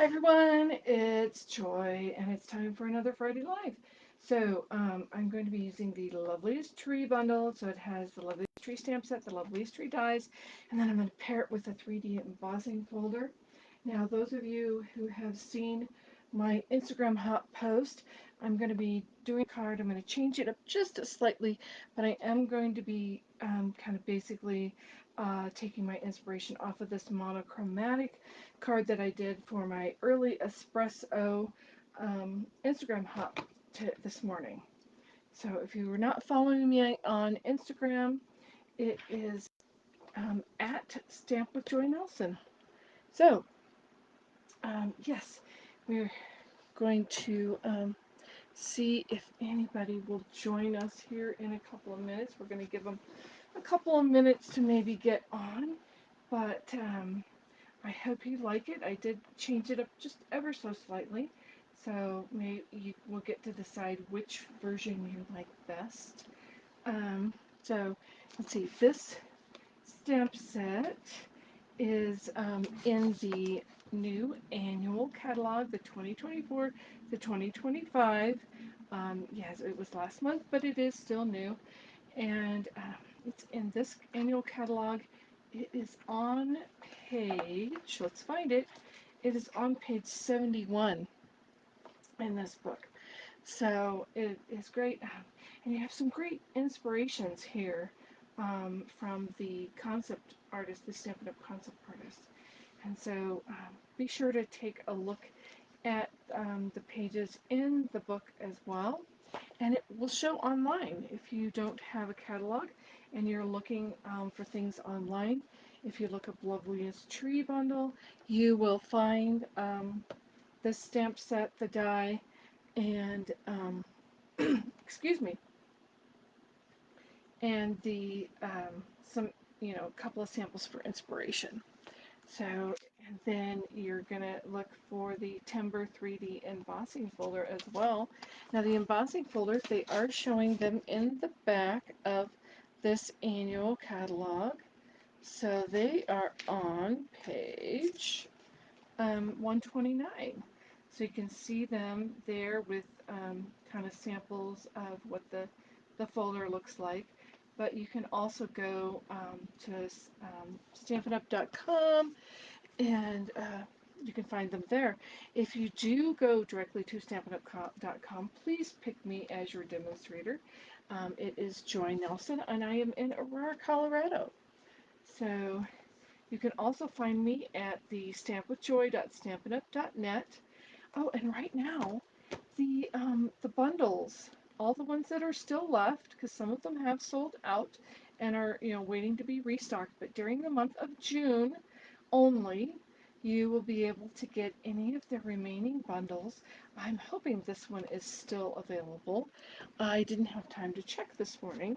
Hi everyone, it's Joy and it's time for another Friday Live. I'm going to be using the Loveliest Tree bundle. So it has the Loveliest Tree stamp set, the Loveliest Tree dies, and then I'm going to pair it with a 3D embossing folder. Now those of you who have seen my Instagram hot post, I'm going to be doing a card. I'm going to change it up just slightly, but I am going to be kind of basically taking my inspiration off of this monochromatic card that I did for my early espresso Instagram hop this morning. So if you were not following me on Instagram, it is at Stamp with Joy Nelson. So yes, we're going to see if anybody will join us here in a couple of minutes. We're going to give them a couple of minutes to maybe get on, but I hope you like it. I did change it up just ever so slightly, so maybe you will get to decide which version you like best. So let's see, this stamp set is in the new annual catalog, the 2024 to 2025. Yes, it was last month, but it is still new, and it's in this annual catalog. It is on page, let's find it. It is on page 71 in this book. So it is great. And you have some great inspirations here from the concept artist, the Stampin' Up! Concept artist. And so be sure to take a look at the pages in the book as well. And it will show online if you don't have a catalog and you're looking for things online. If you look up Loveliest Tree Bundle, you will find the stamp set, the die, and excuse me, and the some couple of samples for inspiration. So, and then you're going to look for the Timber 3D embossing folder as well. Now, the embossing folders, they are showing them in the back of this annual catalog. So they are on page 129. So you can see them there with kind of samples of what the folder looks like. But you can also go to stampinup.com and you can find them there. If you do go directly to stampinup.com, please pick me as your demonstrator. It is Joy Nelson, and I am in Aurora, Colorado. So you can also find me at the stampwithjoy.stampinup.net. Oh, and right now, the bundles, all the ones that are still left, because some of them have sold out and are waiting to be restocked. But during the month of June only, you will be able to get any of the remaining bundles. I'm hoping this one is still available. I didn't have time to check this morning,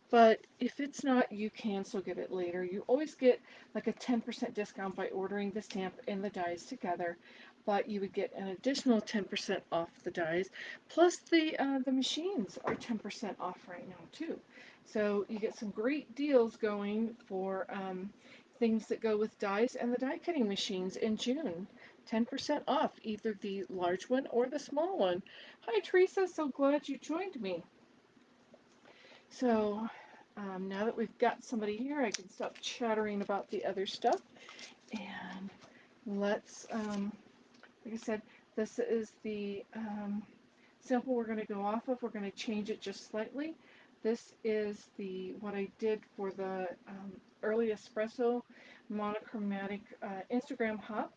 but if it's not, you can still get it later. You always get like a 10% discount by ordering the stamp and the dies together, but you would get an additional 10% off the dies. Plus the machines are 10% off right now too. So you get some great deals going for things that go with dies and the die cutting machines in June. 10% off either the large one or the small one. Hi Teresa, so glad you joined me. So now that we've got somebody here, I can stop chattering about the other stuff. And let's, like I said, this is the sample we're going to go off of. We're going to change it just slightly. This is what I did for the early espresso monochromatic Instagram hop.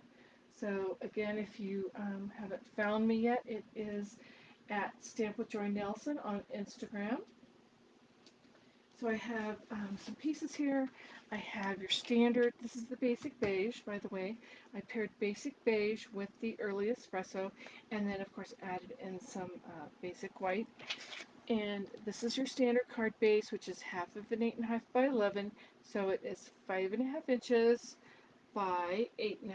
So again, if you haven't found me yet, it is at Stamp with Joy Nelson on Instagram. So I have some pieces here. I have your standard, this is the basic beige, by the way. I paired basic beige with the early espresso, and then of course added in some basic white. And this is your standard card base, which is half of an 8.5 by 11, so it is 5.5 inches by 8.5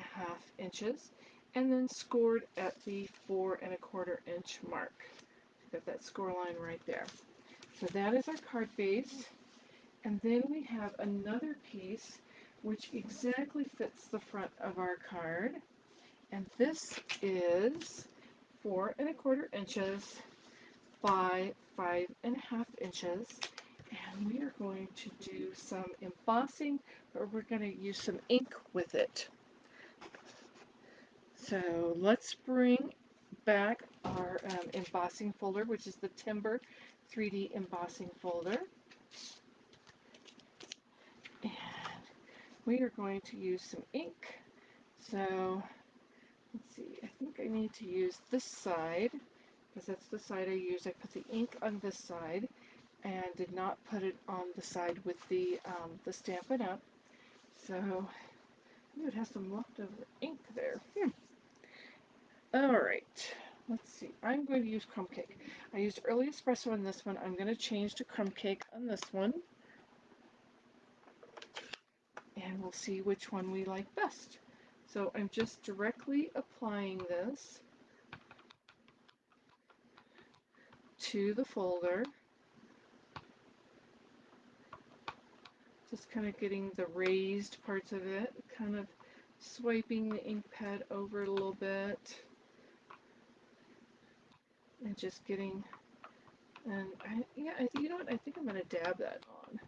inches, and then scored at the 4.25 inch mark. Got that score line right there. So that is our card base. And then we have another piece which exactly fits the front of our card. And And this is 4¼ inches by 5½ inches. And we are going to do some embossing, or we're going to use some ink with it. So let's bring back our embossing folder, which is the Timber 3D embossing folder. And we are going to use some ink. So let's see, I think I need to use this side because that's the side I used. I put the ink on this side and did not put it on the side with the Stampin' Up. So it has some leftover ink there. Alright, let's see. I'm going to use crumb cake. I used early espresso on this one. I'm going to change to crumb cake on this one. And we'll see which one we like best. So I'm just directly applying this to the folder. Just kind of getting the raised parts of it, kind of swiping the ink pad over a little bit. And just getting, and you know what, I think I'm going to dab that on.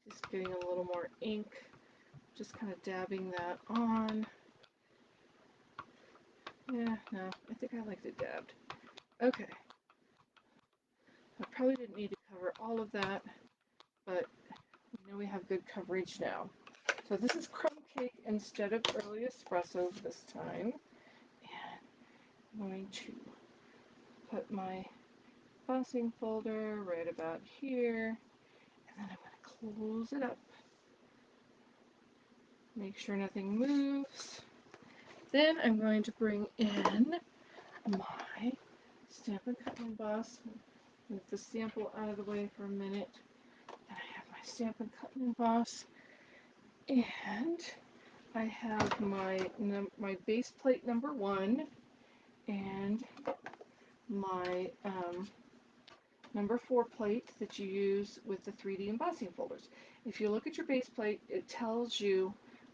Just getting a little more ink, just kind of dabbing that on. Yeah, no, I think I liked it dabbed. Okay. I probably didn't need to cover all of that, but we know we have good coverage now. So this is crumb cake instead of early espresso this time. And I'm going to put my embossing folder right about here, and then I'm going to close it up. Make sure nothing moves. Then I'm going to bring in my Stampin' Cut and Emboss. Move the sample out of the way for a minute. And I have my Stampin' Cut and Emboss. And I have my base plate number 1 and my number 4 plate that you use with the 3D embossing folders. If you look at your base plate, it tells you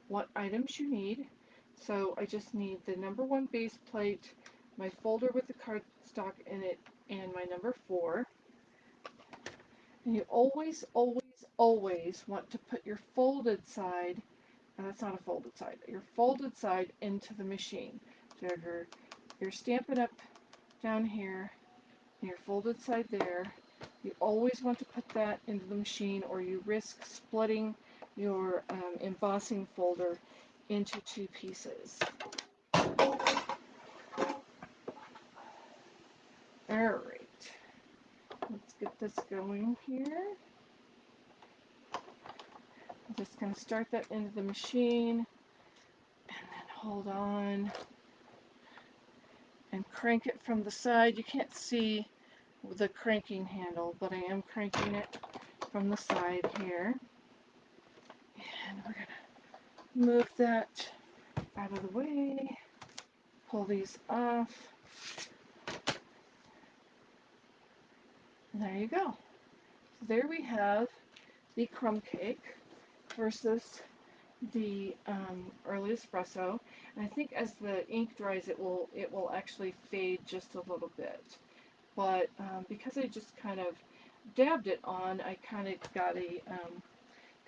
what items you need. So I just need the number 1 base plate, my folder with the cardstock in it, and my number 4. And you always, always, always want to put your folded side, and that's not a folded side, your folded side into the machine. So you're Stampin' Up down here, and your folded side there. You always want to put that into the machine, or you risk splitting your embossing folder into 2 pieces. Alright, let's get this going here. I'm just going to start that into the machine, and then hold on, and crank it from the side. You can't see the cranking handle, but I am cranking it from the side here. And we're going to move that out of the way, pull these off. And there you go. So there we have the crumb cake versus the early espresso. And I think as the ink dries, it will actually fade just a little bit. But because I just kind of dabbed it on, I kind of got a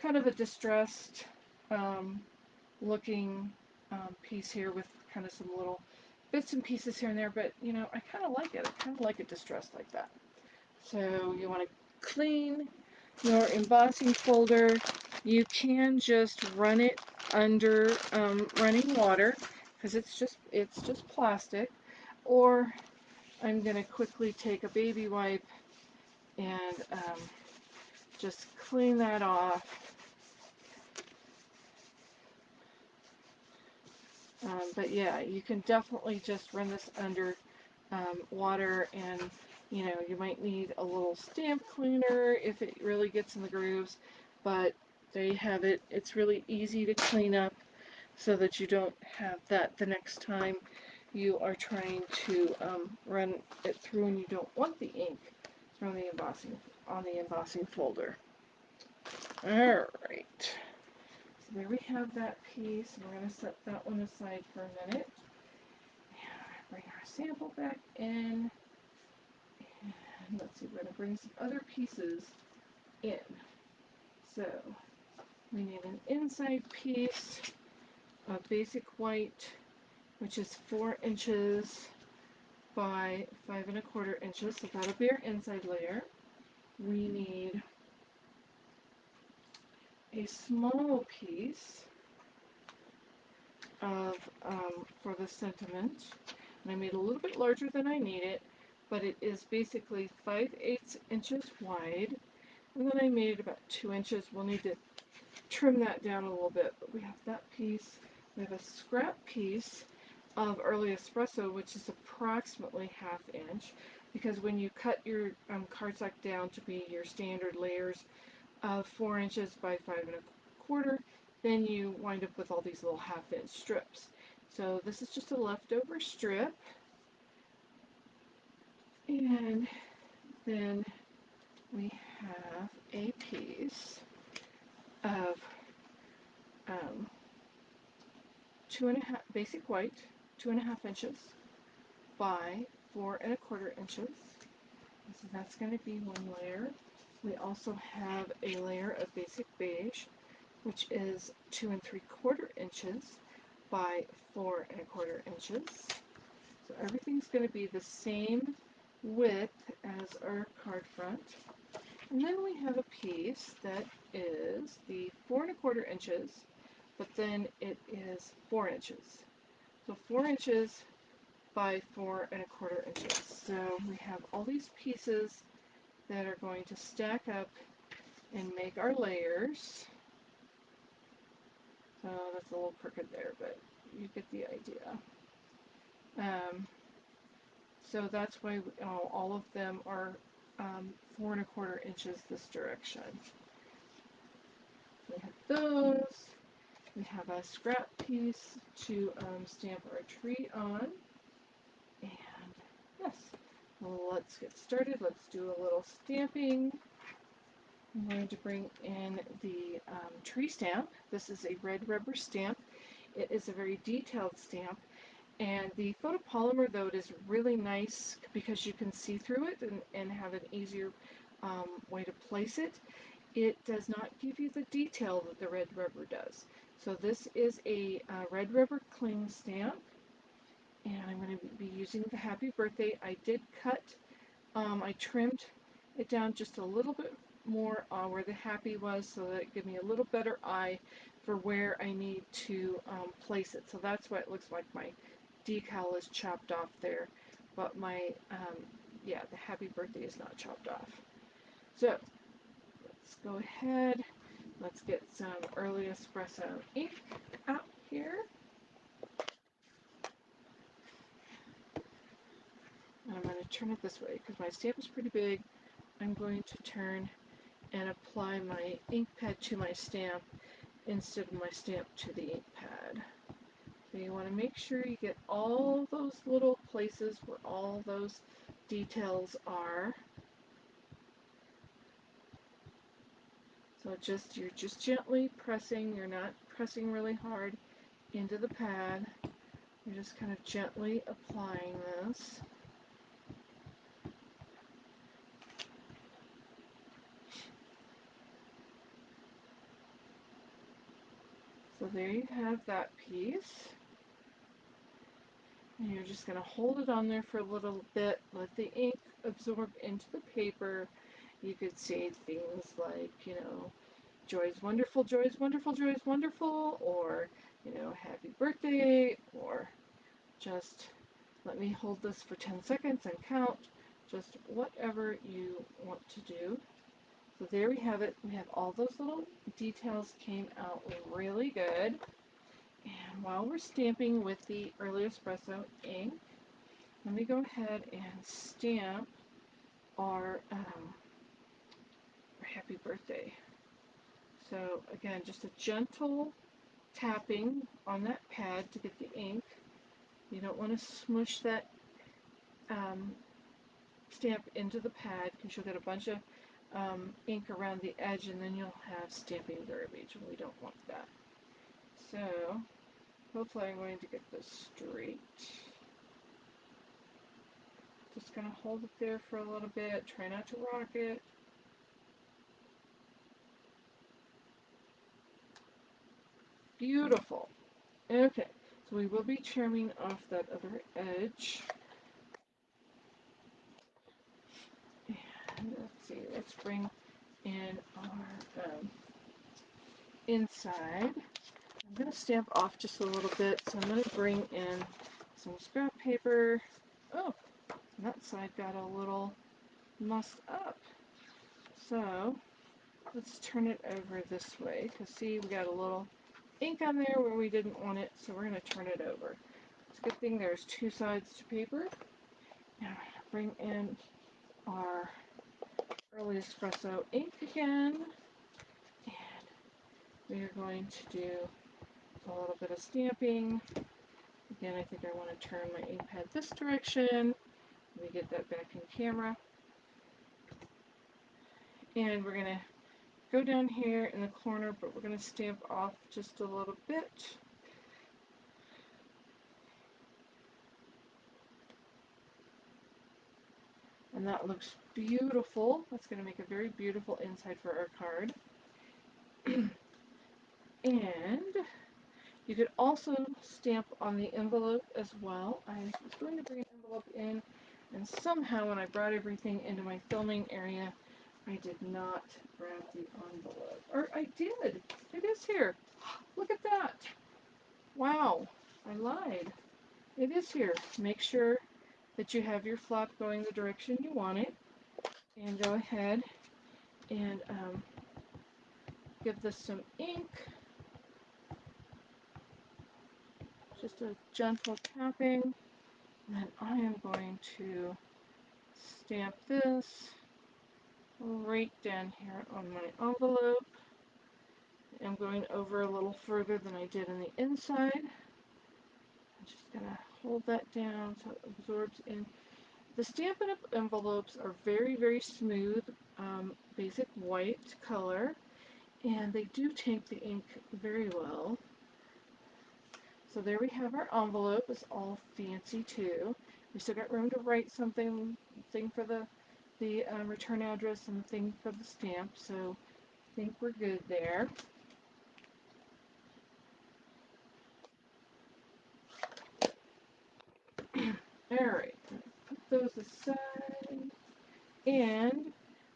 kind of a distressed looking piece here with kind of some little bits and pieces here and there. But you know, I kind of like it. I kind of like it distressed like that. So you want to clean your embossing folder. You can just run it under running water because it's just plastic, or I'm going to quickly take a baby wipe and just clean that off. But yeah, you can definitely just run this under water, and you know, you might need a little stamp cleaner if it really gets in the grooves, but there you have it. It's really easy to clean up so that you don't have that the next time you are trying to run it through and you don't want the ink from the embossing on the embossing folder. Alright, so there we have that piece. We're going to set that one aside for a minute. And bring our sample back in. And let's see, we're going to bring some other pieces in. So we need an inside piece of basic white, which is 4 inches by 5¼ inches. So that'll be our inside layer. We need a small piece of for the sentiment, and I made a little bit larger than I need it, but it is basically 5/8 inches wide, and then I made it about 2 inches. We'll need to trim that down a little bit, but we have that piece. We have a scrap piece of early espresso, which is approximately 1/2 inch, because when you cut your cardstock down to be your standard layers of 4 inches by 5¼ then you wind up with all these little 1/2 inch strips. So this is just a leftover strip, and then we have a piece of 2½ basic white, 2½ inches by 4¼ inches. So that's going to be one layer. We also have a layer of basic beige, which is 2¾ inches by 4¼ inches. So everything's going to be the same width as our card front. And then we have a piece that is the 4¼ inches, but then it is 4 inches. So 4 inches by 4¼ inches. So we have all these pieces that are going to stack up and make our layers. So that's a little crooked there, but you get the idea. So that's why all of them are 4¼ inches this direction. We have those. We have a scrap piece to stamp our tree on. And yes, well, let's get started. Let's do a little stamping. I'm going to bring in the tree stamp. This is a red rubber stamp. It is a very detailed stamp. And the photopolymer, though, it is really nice because you can see through it and have an easier way to place it. It does not give you the detail that the red rubber does. So this is a red rubber cling stamp, and I'm going to be using the happy birthday. I did cut, I trimmed it down just a little bit more where the happy was, so that it gives me a little better eye for where I need to place it. So that's why it looks like my decal is chopped off there, but my yeah, the happy birthday is not chopped off. So let's go ahead, let's get some early espresso ink out here. And I'm going to turn it this way because my stamp is pretty big. I'm going to turn and apply my ink pad to my stamp instead of my stamp to the ink pad. So you want to make sure you get all those little places where all those details are. So you're just gently pressing, you're not pressing really hard into the pad. You're just kind of gently applying this. So there you have that piece. And you're just going to hold it on there for a little bit, let the ink absorb into the paper. You could say things like, you know, joy's wonderful, joy's wonderful, joy's wonderful, or, you know, happy birthday, or just let me hold this for 10 seconds and count, just whatever you want to do. So there we have it. We have all those little details came out really good. And while we're stamping with the early espresso ink, let me go ahead and stamp our happy birthday. So again, just a gentle tapping on that pad to get the ink. You don't want to smush that stamp into the pad because you'll get a bunch of ink around the edge and then you'll have stamping verbiage, and we don't want that. So hopefully I'm going to get this straight. Just gonna hold it there for a little bit. Try not to rock it. Beautiful. Okay, so we will be trimming off that other edge. And let's see, let's bring in our inside. I'm going to stamp off just a little bit, so I'm going to bring in some scrap paper. Oh, that side got a little mussed up. So let's turn it over this way, because see, we got a little ink on there where we didn't want it, so we're going to turn it over. It's a good thing there's two sides to paper. Now bring in our early espresso ink again, and we are going to do a little bit of stamping. Again, I think I want to turn my ink pad this direction. Let me get that back in camera. And we're going to go down here in the corner, but we're going to stamp off just a little bit. And that looks beautiful. That's going to make a very beautiful inside for our card. And you could also stamp on the envelope as well. I was going to bring an envelope in, and somehow when I brought everything into my filming area, I did not grab the envelope. Or I did. It is here. Look at that. Wow. I lied. It is here. Make sure that you have your flap going the direction you want it. And go ahead and give this some ink. Just a gentle tapping. And then I am going to stamp this right down here on my envelope. I'm going over a little further than I did on the inside. I'm just going to hold that down so it absorbs in. The Stampin' Up! Envelopes are very, very smooth, basic white color, and they do take the ink very well. So there we have our envelope. It's all fancy too. We still got room to write something, thing for the return address and thing for the stamp, so I think we're good there. Alright, put those aside, and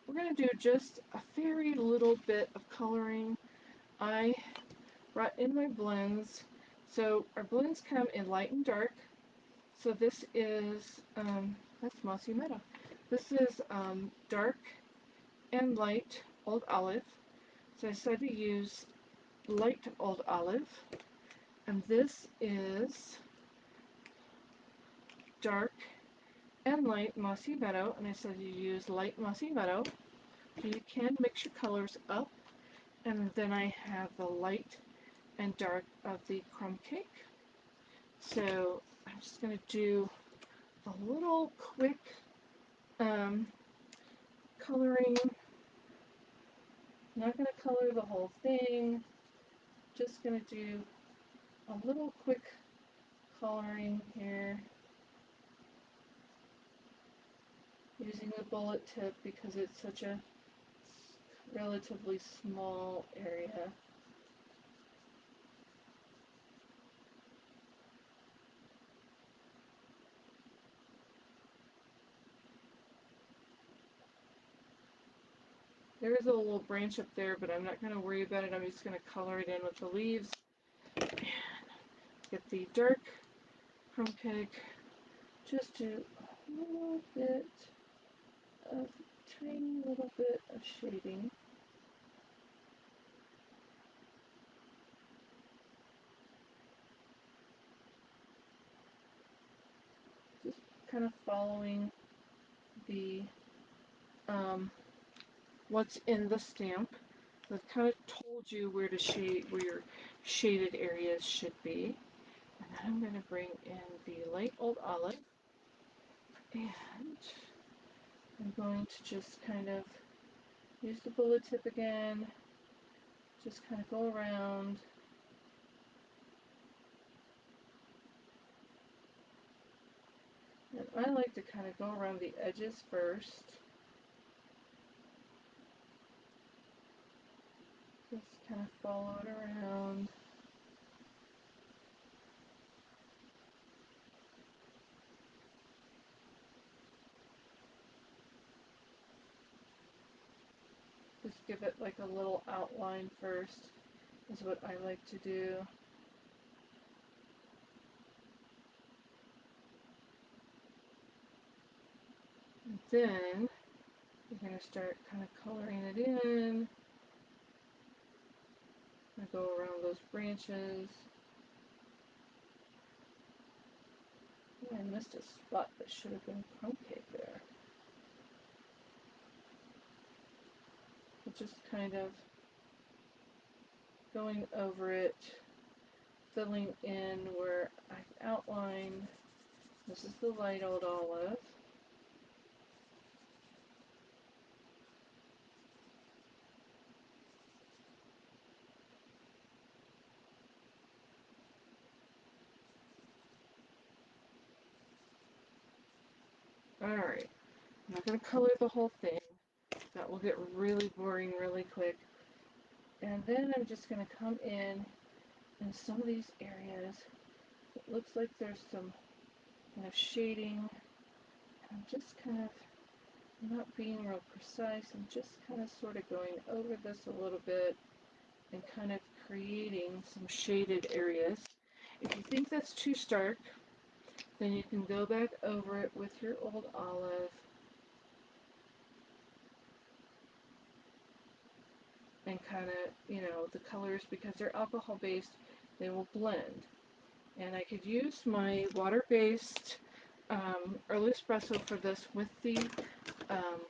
we're going to do just a very little bit of coloring. I brought in my blends. So our blends come in light and dark. So this is, that's Mossy Meadow. This is dark and light Old Olive. So I decided to use light Old Olive. And this is dark and light Mossy Meadow. And I decided to use light Mossy Meadow. So you can mix your colors up. And then I have the light and dark of the crumb cake. So I'm just going to do a little quick coloring. Not going to color the whole thing, just going to do a little quick coloring here using the bullet tip because it's such a relatively small area. There is a little branch up there, but I'm not going to worry about it. I'm just going to color it in with the leaves. And get the dark crumb cake. Just do a little bit of, tiny little bit of shading. Just kind of following the what's in the stamp. I've kind of told you where to shade, where your shaded areas should be. And then I'm going to bring in the light Old Olive, and I'm going to just kind of use the bullet tip again, just kind of go around And I like to kind of go around the edges first. Just kind of follow it around. Just give it like a little outline first, is what I like to do. And then we're going to start kind of coloring it in. I go around those branches. Oh, I missed a spot that should have been concave there. But just kind of going over it, filling in where I've outlined. This is the light old olive. Alright, I'm not going to color the whole thing. That will get really boring really quick. And then I'm just going to come in some of these areas. It looks like there's some kind of shading. I'm just kind of not being real precise. I'm just kind of sort of going over this a little bit and kind of creating some shaded areas. If you think that's too stark, then you can go back over it with your old olive and kind of, you know, the colors, because they're alcohol based, they will blend. And I could use my water-based early espresso for this with the um,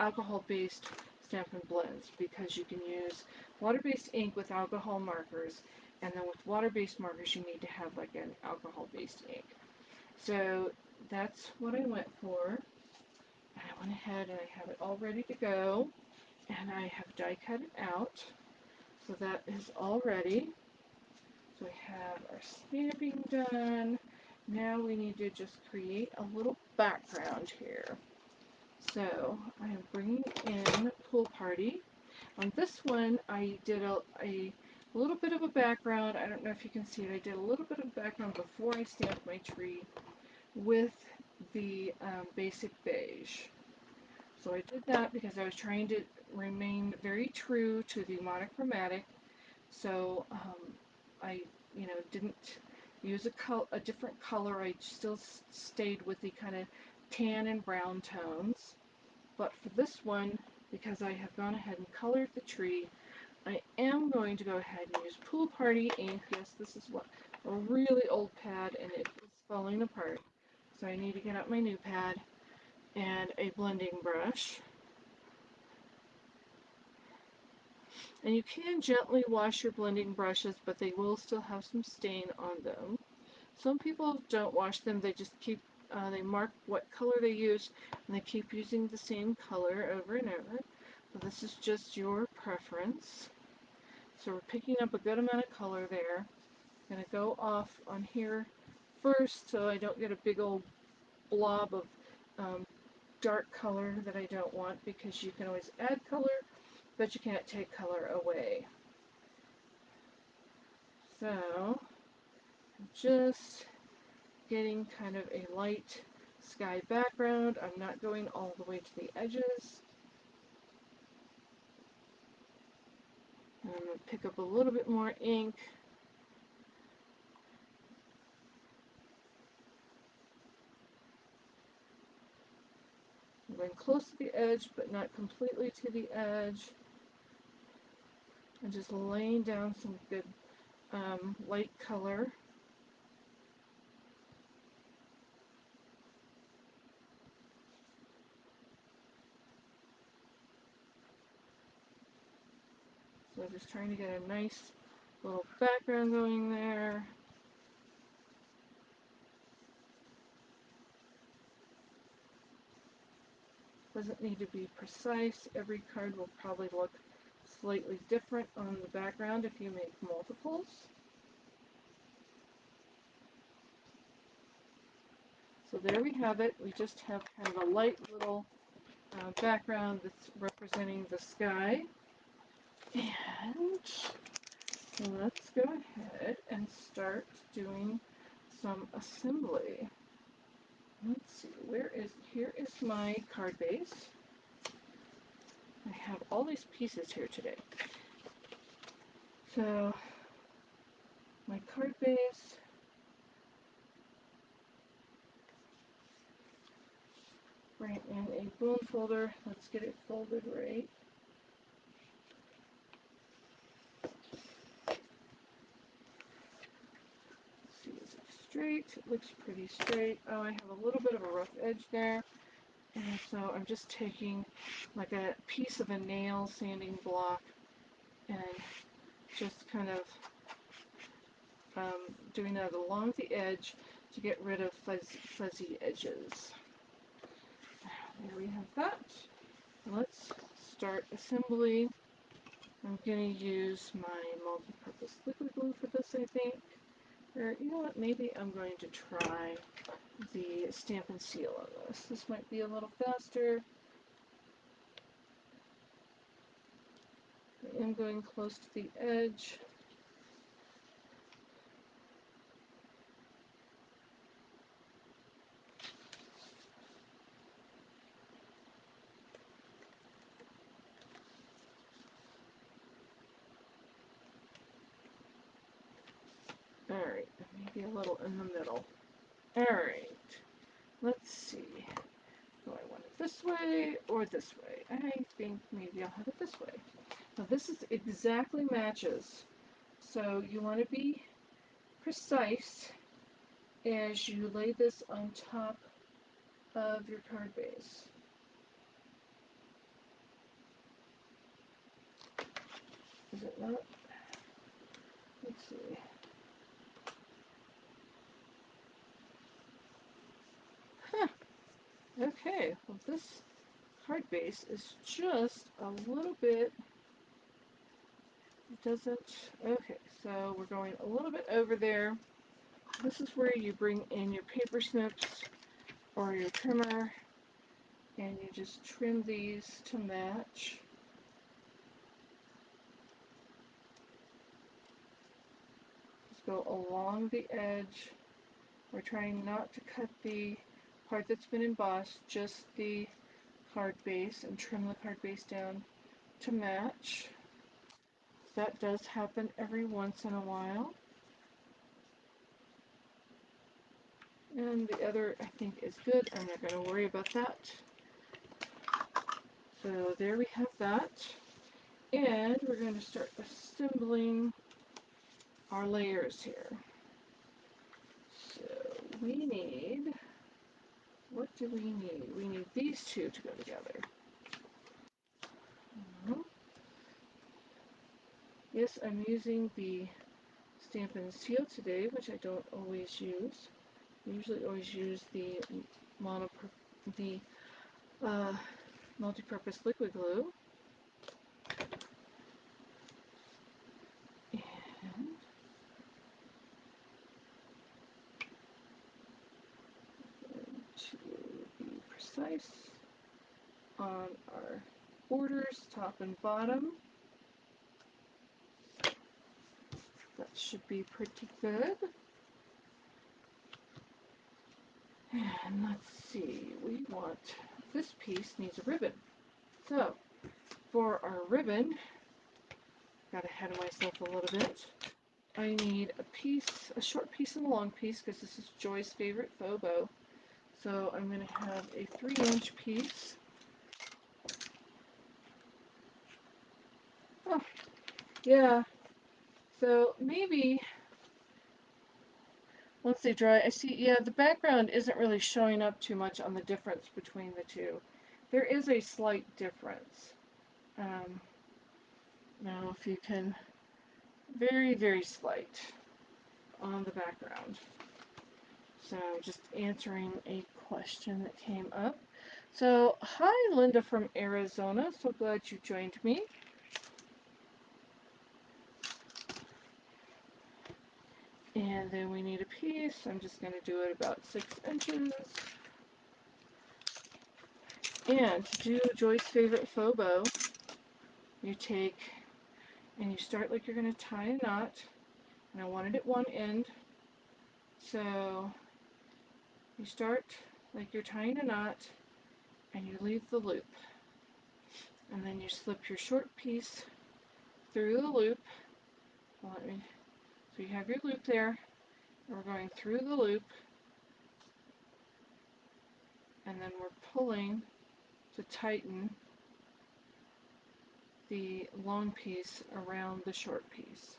alcohol-based Stampin' Blends, because you can use water-based ink with alcohol markers, and then with water-based markers you need to have like an alcohol-based ink. So that's what I went for. I went ahead and I have it all ready to go, and I have die cut it out, so that is all ready. So we have our stamping done. Now we need to just create a little background here. So I am bringing in Pool Party. On this one I did a little bit of a background. I don't know if you can see it. I did a little bit of background before I stamped my tree with the basic beige. So I did that because I was trying to remain very true to the monochromatic. So I, didn't use a different color. I still stayed with the kind of tan and brown tones. But for this one, because I have gone ahead and colored the tree, I am going to go ahead and use Pool Party ink. Yes, this is a really old pad, and it is falling apart. So I need to get out my new pad and a blending brush. And you can gently wash your blending brushes, but they will still have some stain on them. Some people don't wash them, they just keep, they mark what color they use, and they keep using the same color over and over. So this is just your preference. So we're picking up a good amount of color there. I'm going to go off on here first so I don't get a big old blob of dark color that I don't want, because you can always add color, but you can't take color away. So just getting kind of a light sky background. I'm not going all the way to the edges. And I'm going to pick up a little bit more ink. I'm going close to the edge, but not completely to the edge. And just laying down some good light color. So just trying to get a nice little background going there. Doesn't need to be precise. Every card will probably look slightly different on the background if you make multiples. So there we have it. We just have kind of a light little background that's representing the sky. And let's go ahead and start doing some assembly. Let's see, here is my card base. I have all these pieces here today. So my card base, bring in a bone folder. Let's get it folded right. Let's see, is it straight? It looks pretty straight. Oh, I have a little bit of a rough edge there. And so I'm just taking like a piece of a nail sanding block and just kind of doing that along the edge to get rid of fuzzy edges. There we have that. Let's start assembly. I'm going to use my multi-purpose liquid glue for this, I think. Or, you know what, maybe I'm going to try the stamp and seal on this. This might be a little faster. I am going close to the edge. Alright, maybe a little in the middle. Alright, let's see. Do I want it this way or this way? I think maybe I'll have it this way. Now this is exactly matches. So you want to be precise as you lay this on top of your card base. Is it not? Let's see. Huh. Okay, well this card base is just a little bit, it doesn't, okay, so we're going a little bit over there. This is where you bring in your paper snips or your trimmer and you just trim these to match. Just go along the edge. We're trying not to cut the part that's been embossed, just the card base, and trim the card base down to match. That does happen every once in a while. And the other, I think, is good. I'm not going to worry about that. So there we have that. And we're going to start assembling our layers here. So we need, what do we need? We need these two to go together. Yes, I'm using the Stamp and Seal today, which I don't always use. I usually always use the the multi-purpose liquid glue. And to be precise on our borders, top and bottom. That should be pretty good. And let's see, this piece needs a ribbon. So, for our ribbon, got ahead of myself a little bit. I need a short piece and a long piece, because this is Joy's favorite faux bow. So I'm going to have a 3-inch piece. Oh, yeah. So maybe once they dry, I see, yeah, the background isn't really showing up too much on the difference between the two. There is a slight difference. Now, if you can, very, very slight on the background. So, just answering a question that came up. So, hi, Linda from Arizona. So glad you joined me. And And then we need a piece. I'm just going to do it about 6 inches. And to do Joy's favorite faux bow, you take and you start like you're going to tie a knot. And I want it at one end. So you start like you're tying a knot and you leave the loop. And then you slip your short piece through the loop. So you have your loop there. And we're going through the loop. And then we're pulling to tighten the long piece around the short piece.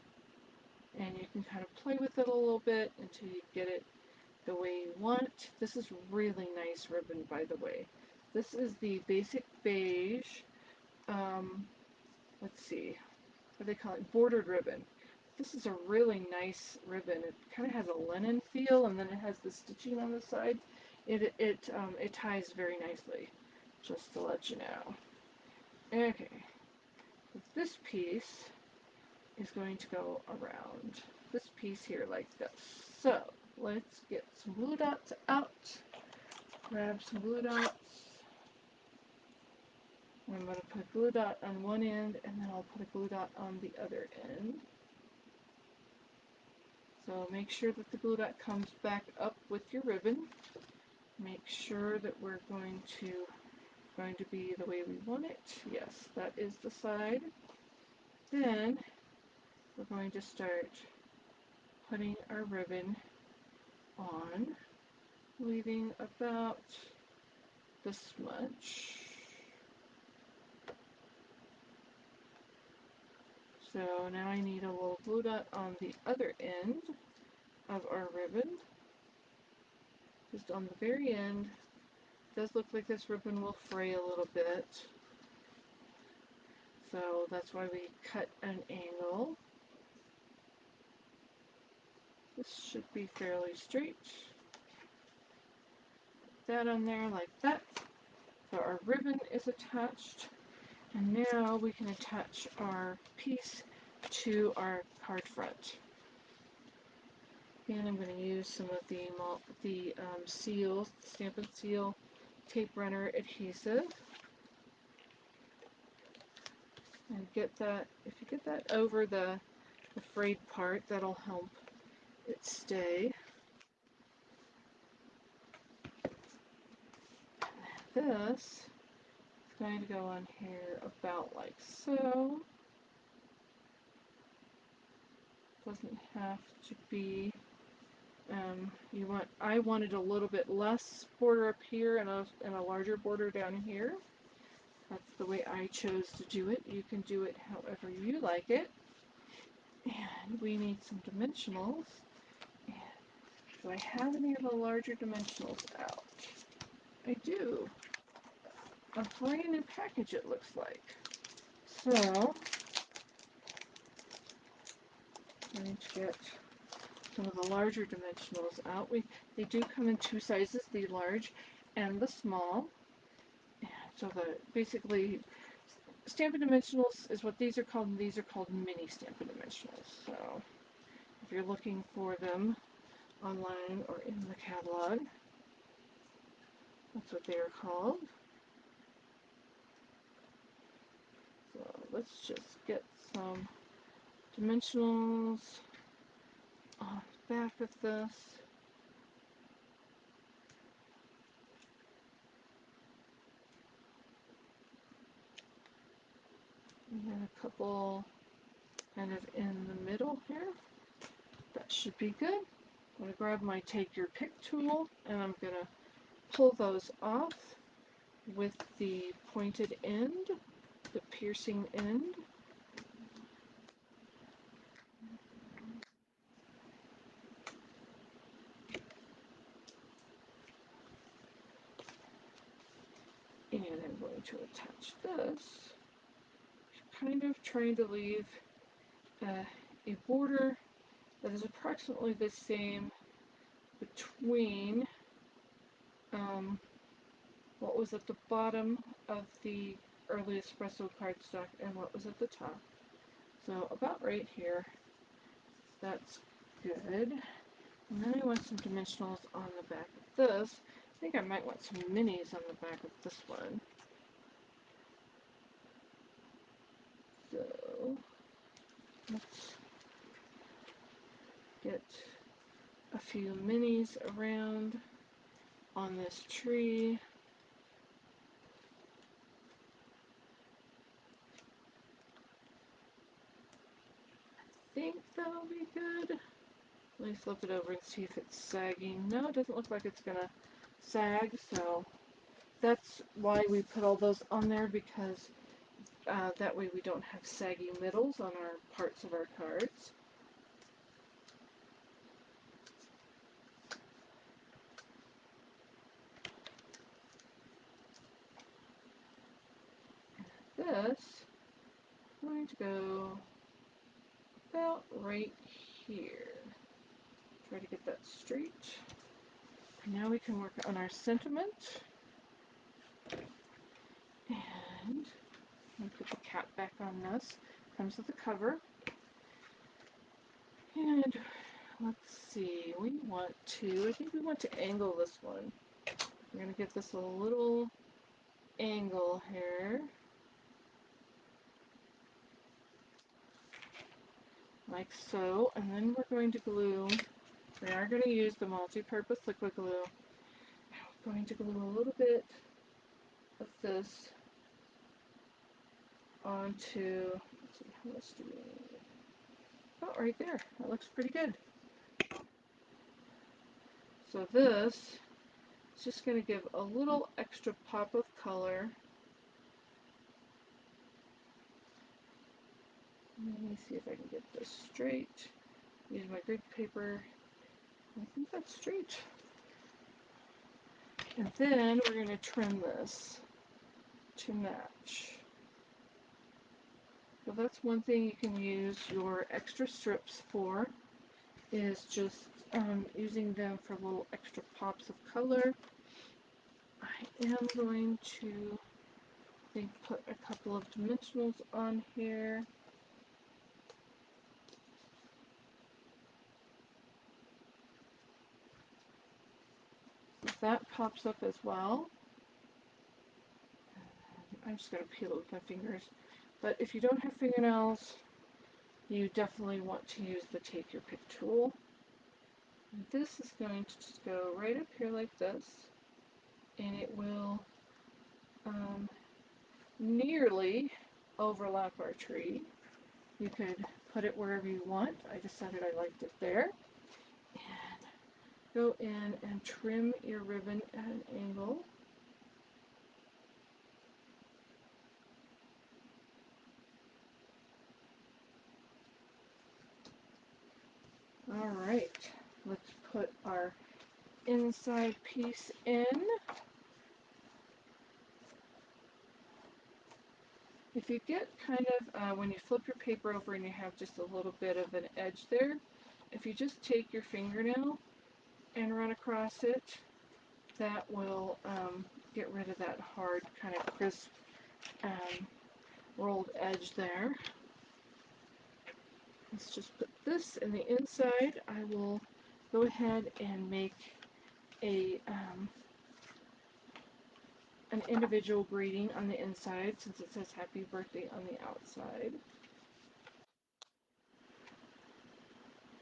And you can kind of play with it a little bit until you get it the way you want. This is really nice ribbon, by the way. This is the basic beige, let's see, what do they call it? Bordered ribbon. This is a really nice ribbon. It kind of has a linen feel, and then it has the stitching on the side. It ties very nicely, just to let you know. Okay, so this piece is going to go around this piece here like this. So let's get some glue dots out. Grab some glue dots. I'm going to put a glue dot on one end, and then I'll put a glue dot on the other end. So make sure that the glue dot comes back up with your ribbon. Make sure that we're going to be the way we want it. Yes, that is the side. Then we're going to start putting our ribbon on, leaving about this much. So now I need a little glue dot on the other end of our ribbon, just on the very end. It does look like this ribbon will fray a little bit, so that's why we cut an angle. This should be fairly straight. Put that on there like that. So our ribbon is attached, and now we can attach our piece to our card front. And I'm going to use some of the seal, Stamp and Seal tape runner adhesive. And get that, if you get that over the frayed part, that'll help it stay. This is going to go on here about like so. Doesn't have to be. I wanted a little bit less border up here and a larger border down here. That's the way I chose to do it. You can do it however you like it. And we need some dimensionals. And do I have any of the larger dimensionals out? I do. A brand new package, it looks like. So I need to get some of the larger dimensionals out. They do come in two sizes, the large and the small. And so basically Stampin' Dimensionals is what these are called, and these are called mini Stampin' Dimensionals. So if you're looking for them online or in the catalog, that's what they are called. So let's just get some dimensionals on the back of this. And then a couple kind of in the middle here. That should be good. I'm going to grab my Take Your Pick tool, and I'm going to pull those off with the pointed end, the piercing end. And I'm going to attach this, kind of trying to leave a border that is approximately the same between what was at the bottom of the early espresso cardstock and what was at the top. So about right here, that's good. And then I want some dimensionals on the back of this. I think I might want some minis on the back of this one. So let's get a few minis around on this tree. I think that'll be good. Let me flip it over and see if it's sagging. No, it doesn't look like it's gonna sag, so that's why we put all those on there, because that way we don't have saggy middles on our parts of our cards. This, I'm going to go about right here. Try to get that straight. Now we can work on our sentiment. And I'll put the cap back on this. Comes with a cover. And let's see, I think we want to angle this one. We're going to get this a little angle here. Like so. And then we're going to glue, we are going to use the multi-purpose liquid glue. I'm going to glue a little bit of this onto, let's see, how much do we need? About right there. That looks pretty good. So this is just going to give a little extra pop of color. Let me see if I can get this straight. Use my grid paper. I think that's straight. And then we're going to trim this to match. So that's one thing you can use your extra strips for, is just using them for little extra pops of color. I am going to, I think, put a couple of dimensionals on here. That pops up as well. I'm just going to peel it with my fingers. But if you don't have fingernails, you definitely want to use the Take Your Pick tool. And this is going to just go right up here like this, and it will nearly overlap our tree. You could put it wherever you want. I decided I liked it there. And go in and trim your ribbon at an angle. Alright, let's put our inside piece in. If you get kind of, when you flip your paper over and you have just a little bit of an edge there, if you just take your fingernail and run across it, that will get rid of that hard, kind of crisp, rolled edge there. Let's just put this in the inside. I will go ahead and make a an individual greeting on the inside, since it says happy birthday on the outside.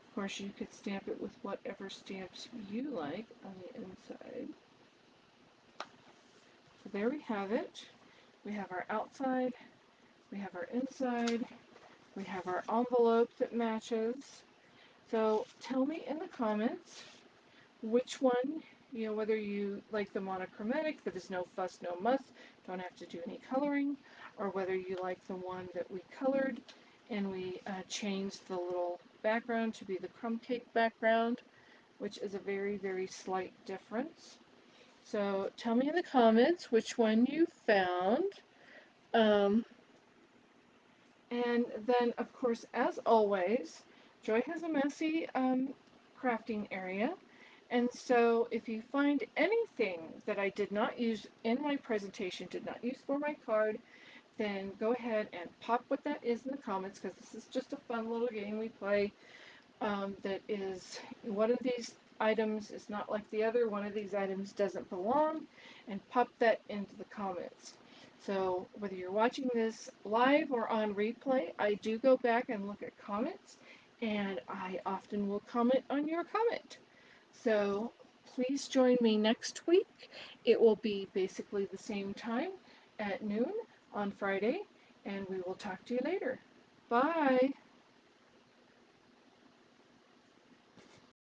Of course, you could stamp it with whatever stamps you like on the inside. So there we have it. We have our outside, we have our inside, we have our envelope that matches. So tell me in the comments which one, whether you like the monochromatic that is no fuss, no muss, don't have to do any coloring, or whether you like the one that we colored and we changed the little background to be the crumb cake background, which is a very, very slight difference. So tell me in the comments which one you found. And then, of course, as always, Joy has a messy crafting area. And so if you find anything that I did not use in my presentation, did not use for my card, then go ahead and pop what that is in the comments, because this is just a fun little game we play. that is one of these items is not like the other, one of these items doesn't belong, and pop that into the comments. So whether you're watching this live or on replay, I do go back and look at comments, and I often will comment on your comment. So please join me next week. It will be basically the same time at noon on Friday, and we will talk to you later. Bye.